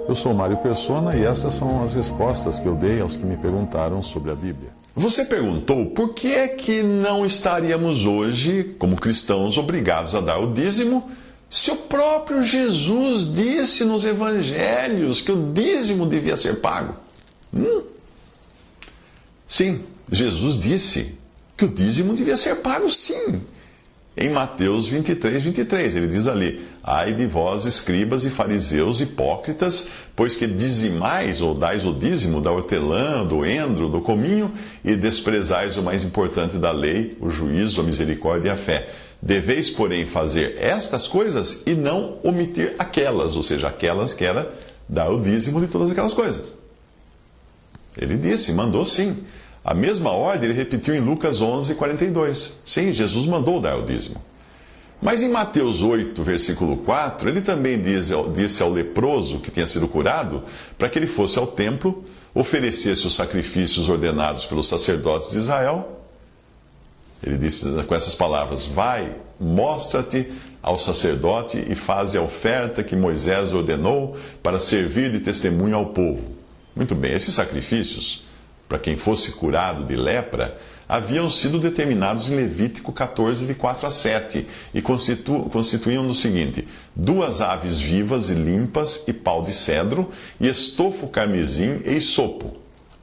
Eu sou Mário Persona e essas são as respostas que eu dei aos que me perguntaram sobre a Bíblia. Você perguntou por que é que não estaríamos hoje, como cristãos, obrigados a dar o dízimo, se o próprio Jesus disse nos evangelhos que o dízimo devia ser pago? Sim, Jesus disse que o dízimo devia ser pago, sim. Em Mateus 23, ele diz ali: ai de vós, escribas e fariseus hipócritas, pois que dizimais ou dais o dízimo da hortelã, do endro, do cominho, e desprezais o mais importante da lei, o juízo, a misericórdia e a fé. Deveis, porém, fazer estas coisas e não omitir aquelas, ou seja, aquelas que era dar o dízimo de todas aquelas coisas. Ele disse, mandou sim. A mesma ordem ele repetiu em Lucas 11:42. Sim, Jesus mandou dar o dízimo. Mas em Mateus 8, versículo 4, ele também disse ao leproso que tinha sido curado, para que ele fosse ao templo, oferecesse os sacrifícios ordenados pelos sacerdotes de Israel. Ele disse com essas palavras: vai, mostra-te ao sacerdote e faze a oferta que Moisés ordenou para servir de testemunho ao povo. Muito bem, esses sacrifícios, para quem fosse curado de lepra, haviam sido determinados em Levítico 14, de 4 a 7, e constituíam o seguinte: 2 aves vivas e limpas, e pau de cedro, e estofo carmesim e isopo.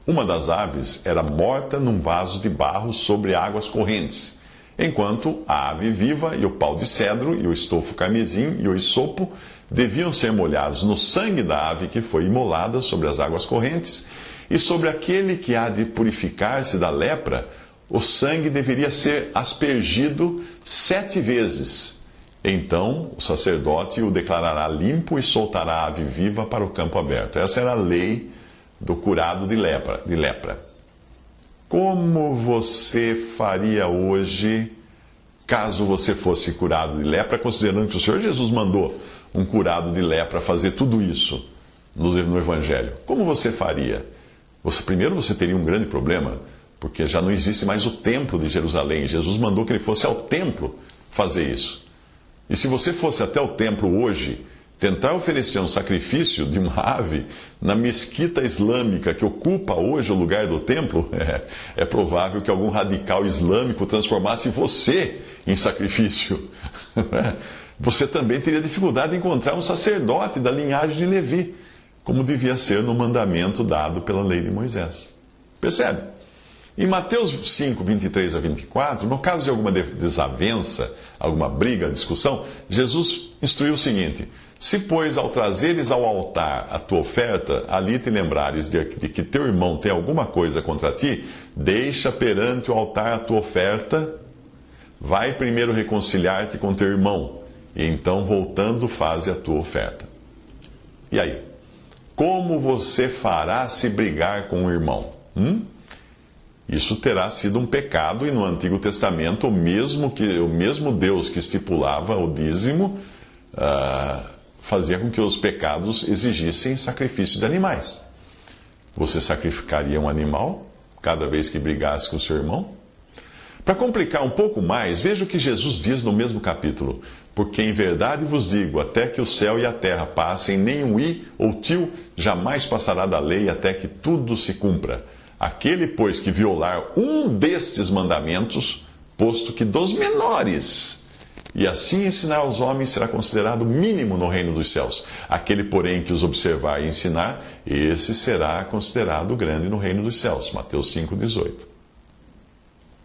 Uma das aves era morta num vaso de barro sobre águas correntes, enquanto a ave viva e o pau de cedro, e o estofo carmesim e o isopo deviam ser molhados no sangue da ave que foi imolada sobre as águas correntes, e sobre aquele que há de purificar-se da lepra, o sangue deveria ser aspergido 7 vezes. Então o sacerdote o declarará limpo e soltará a ave viva para o campo aberto. Essa era a lei do curado de lepra. Como você faria hoje, caso você fosse curado de lepra, considerando que o Senhor Jesus mandou um curado de lepra fazer tudo isso no Evangelho? Como você faria? Primeiro você teria um grande problema, porque já não existe mais o templo de Jerusalém. Jesus mandou que ele fosse ao templo fazer isso. E se você fosse até o templo hoje, tentar oferecer um sacrifício de uma ave na mesquita islâmica que ocupa hoje o lugar do templo, é provável que algum radical islâmico transformasse você em sacrifício. Você também teria dificuldade em encontrar um sacerdote da linhagem de Levi, como devia ser no mandamento dado pela lei de Moisés. Percebe? Em Mateus 5, 23 a 24, no caso de alguma desavença, alguma briga, discussão, Jesus instruiu o seguinte: se, pois, ao trazeres ao altar a tua oferta, ali te lembrares de que teu irmão tem alguma coisa contra ti, deixa perante o altar a tua oferta, vai primeiro reconciliar-te com teu irmão, e então, voltando, faze a tua oferta. E aí? Como você fará se brigar com o irmão? Isso terá sido um pecado, e no Antigo Testamento, o mesmo Deus que estipulava o dízimo fazia com que os pecados exigissem sacrifício de animais. Você sacrificaria um animal cada vez que brigasse com o seu irmão? Para complicar um pouco mais, veja o que Jesus diz no mesmo capítulo: porque em verdade vos digo, até que o céu e a terra passem, nem um i ou tio jamais passará da lei até que tudo se cumpra. Aquele, pois, que violar um destes mandamentos, posto que dos menores, e assim ensinar aos homens, será considerado mínimo no reino dos céus. Aquele, porém, que os observar e ensinar, esse será considerado grande no reino dos céus. Mateus 5,18.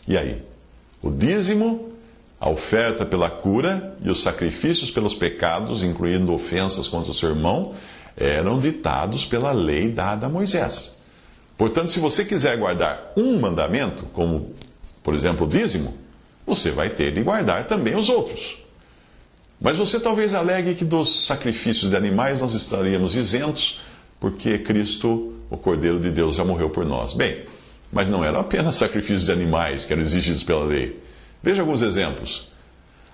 E aí? O dízimo, a oferta pela cura e os sacrifícios pelos pecados, incluindo ofensas contra o seu irmão, eram ditados pela lei dada a Moisés. Portanto, se você quiser guardar um mandamento, como, por exemplo, o dízimo, você vai ter de guardar também os outros. Mas você talvez alegue que dos sacrifícios de animais nós estaríamos isentos, porque Cristo, o Cordeiro de Deus, já morreu por nós. Bem, mas não eram apenas sacrifícios de animais que eram exigidos pela lei. Veja alguns exemplos.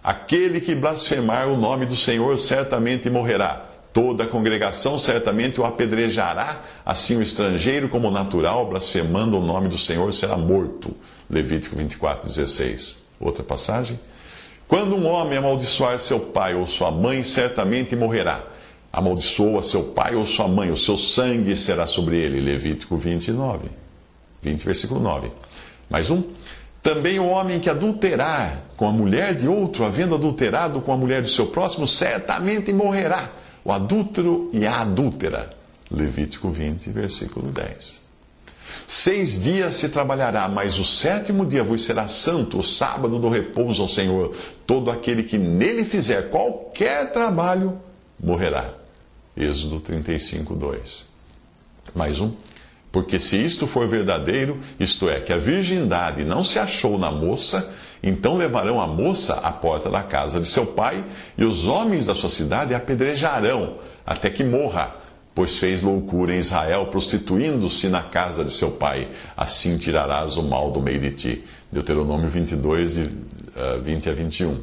Aquele que blasfemar o nome do Senhor certamente morrerá. Toda a congregação certamente o apedrejará, assim o estrangeiro como o natural, blasfemando o nome do Senhor, será morto. Levítico 24:16. Outra passagem. Quando um homem amaldiçoar seu pai ou sua mãe, certamente morrerá. amaldiçoa seu pai ou sua mãe, o seu sangue será sobre ele. Levítico 20, versículo 9. Mais um. Também o homem que adulterar com a mulher de outro, havendo adulterado com a mulher de seu próximo, certamente morrerá. O adúltero e a adúltera. Levítico 20, versículo 10. 6 dias se trabalhará, mas o 7º dia vos será santo, o sábado do repouso ao Senhor. Todo aquele que nele fizer qualquer trabalho, morrerá. Êxodo 35, 2. Mais um. Porque se isto for verdadeiro, isto é, que a virgindade não se achou na moça, então levarão a moça à porta da casa de seu pai, e os homens da sua cidade a apedrejarão, até que morra, pois fez loucura em Israel, prostituindo-se na casa de seu pai. Assim tirarás o mal do meio de ti. Deuteronômio 22, 20 a 21.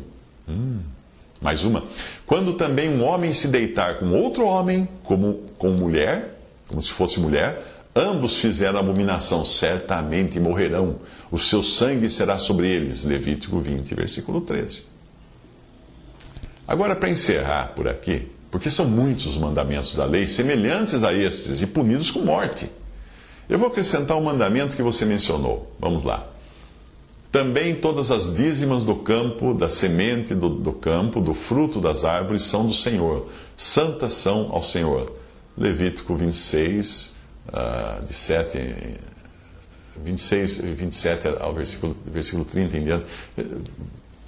Mais uma. Quando também um homem se deitar com outro homem, com mulher, como se fosse mulher, ambos fizeram abominação, certamente morrerão. O seu sangue será sobre eles. Levítico 20, versículo 13. Agora, para encerrar por aqui, porque são muitos os mandamentos da lei semelhantes a estes e punidos com morte. Eu vou acrescentar um mandamento que você mencionou. Vamos lá. Também todas as dízimas do campo, da semente do campo, do fruto das árvores são do Senhor. Santas são ao Senhor. Levítico 26, de 27 ao versículo 30 em diante.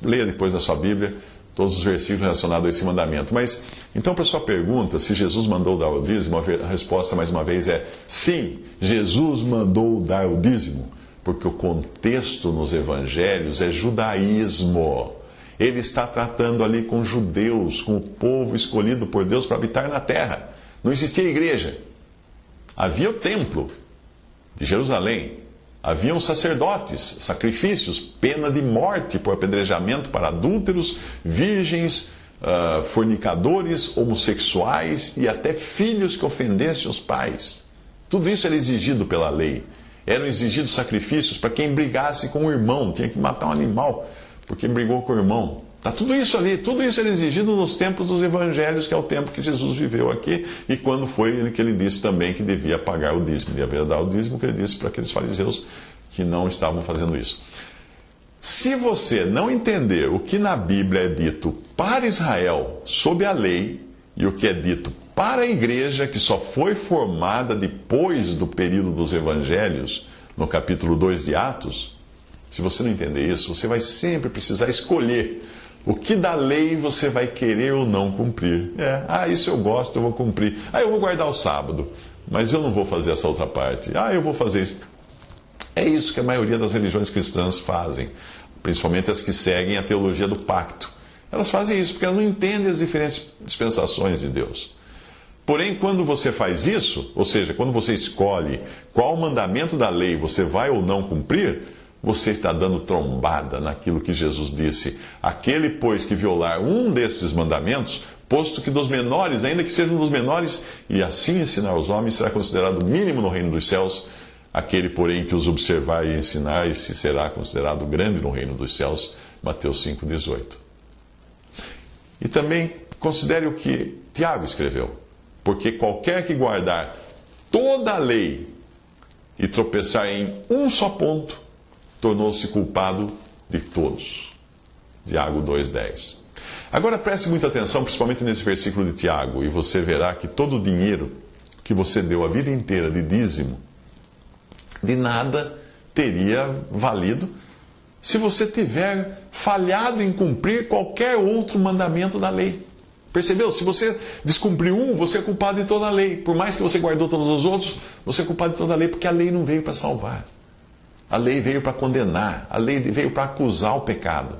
Leia depois na sua Bíblia todos os versículos relacionados a esse mandamento. Mas, então, para a sua pergunta, se Jesus mandou dar o dízimo, a resposta, mais uma vez, é sim, Jesus mandou dar o dízimo, porque o contexto nos evangelhos é judaísmo. Ele está tratando ali com judeus, com o povo escolhido por Deus para habitar na terra. Não existia igreja. Havia o templo de Jerusalém. Haviam sacerdotes, sacrifícios, pena de morte por apedrejamento para adúlteros, virgens, fornicadores, homossexuais e até filhos que ofendessem os pais. Tudo isso era exigido pela lei. Eram exigidos sacrifícios para quem brigasse com o irmão. Tinha que matar um animal porque brigou com o irmão. Está tudo isso ali, tudo isso era exigido nos tempos dos evangelhos, que é o tempo que Jesus viveu aqui, e quando foi ele que ele disse também que devia pagar o dízimo, devia dar o dízimo, que ele disse para aqueles fariseus que não estavam fazendo isso. Se você não entender o que na Bíblia é dito para Israel sob a lei, e o que é dito para a igreja, que só foi formada depois do período dos evangelhos, no capítulo 2 de Atos, se você não entender isso, você vai sempre precisar escolher o que da lei você vai querer ou não cumprir. Isso eu gosto, eu vou cumprir. Eu vou guardar o sábado, mas eu não vou fazer essa outra parte. Eu vou fazer isso. É isso que a maioria das religiões cristãs fazem, principalmente as que seguem a teologia do pacto. Elas fazem isso porque elas não entendem as diferentes dispensações de Deus. Porém, quando você faz isso, ou seja, quando você escolhe qual mandamento da lei você vai ou não cumprir, você está dando trombada naquilo que Jesus disse. Aquele, pois, que violar um desses mandamentos, posto que dos menores, ainda que sejam dos menores, e assim ensinar os homens, será considerado mínimo no reino dos céus. Aquele, porém, que os observar e ensinar, esse será considerado grande no reino dos céus. Mateus 5,18. E também considere o que Tiago escreveu. Porque qualquer que guardar toda a lei e tropeçar em um só ponto, tornou-se culpado de todos. Tiago 2,10. Agora preste muita atenção, principalmente nesse versículo de Tiago, e você verá que todo o dinheiro que você deu a vida inteira de dízimo, de nada teria valido se você tiver falhado em cumprir qualquer outro mandamento da lei. Percebeu? Se você descumpriu um, você é culpado de toda a lei. Por mais que você guardou todos os outros, você é culpado de toda a lei, porque a lei não veio para salvar. A lei veio para condenar, a lei veio para acusar o pecado,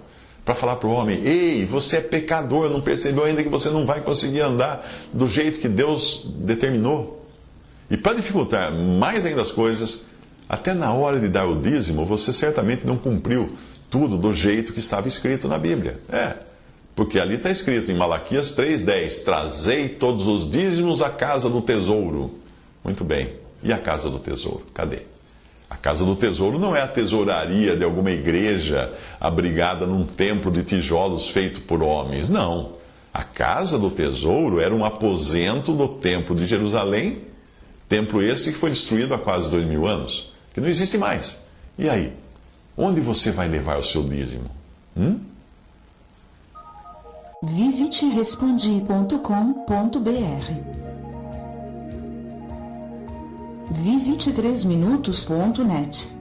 para falar para o homem: ei, você é pecador, não percebeu ainda que você não vai conseguir andar do jeito que Deus determinou? E para dificultar mais ainda as coisas, até na hora de dar o dízimo, você certamente não cumpriu tudo do jeito que estava escrito na Bíblia. Porque ali está escrito em Malaquias 3,10: trazei todos os dízimos à casa do tesouro. Muito bem, e a casa do tesouro? Cadê? A casa do tesouro não é a tesouraria de alguma igreja abrigada num templo de tijolos feito por homens. Não. A casa do tesouro era um aposento do templo de Jerusalém, templo esse que foi destruído há quase 2000 anos, que não existe mais. E aí? Onde você vai levar o seu dízimo? Visite respondi.com.br. Visite 3minutos.net.